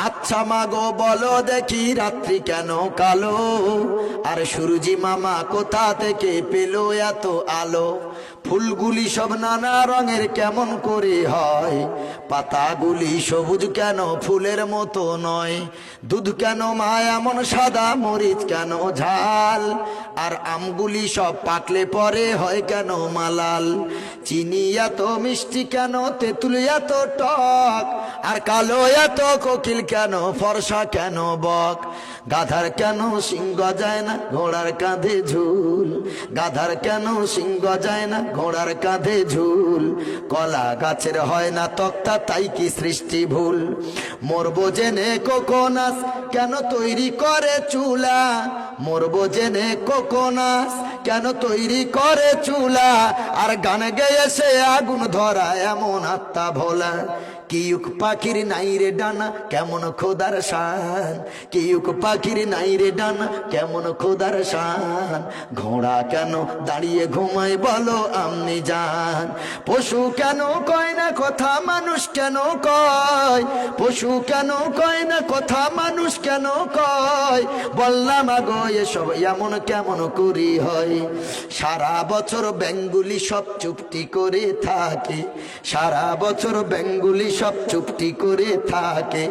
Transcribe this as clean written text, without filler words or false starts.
আচ্ছা মাগো বলো দেখি রাত্রি কেন কালো, আর সূর্যি মামা কোথা থেকে পেলো এত আলো? ফুলগুলি সব নানা রঙের কেমন করে হয়, পাতাগুলি সবুজ কেন ফুলের মতো নয়? দুধ কেন মা এমন সাদা, মরিচ কেন ঝাল, আর আমগুলি সব পাকলে পরে হয় কেন মালাল? চিনি এত মিষ্টি কেন, তেঁতুল এত টক, আর কালো এত কোকিল কেন, ফর্সা কেন বক? গাধার কেন সিংহ যায় না, ঘোড়ার কাঁধে ঝুল, গাধার কেন সিংহ যায় না, ঘোড়ার কাঁধে ঝুল? কলা গাছের হয় না তক্তা, তাই কি সৃষ্টি ভুল? মরবো জেনে কোকোনাস কেন তৈরি করে চুলা, মরবো জেনে কোকোনাস কেন তৈরি করে চুলা? আর গান গেয়ে সে আগুন ধরা এমন আত্মা ভোলা? কিউক পাখির নাই রে ডানা, কেমন খোদার শান, কিউক পাখির নাই রে ডানা, কেমন খোদার শান? ঘোড়া কেন দাঁড়িয়ে ঘুমায় বলো আমনি জান? পশু কেন কয় না কথা, মানুষ কেন কয়? পশু কেন কয় না কথা, মানুষ কেন কয়? বললাম আগো এসব এমন কেমন করি হয়? সারা বছর বেঙ্গুলি সব চুপটি করে থাকে, সারা বছর বেঙ্গুলি সব চুপটি করে থাকে,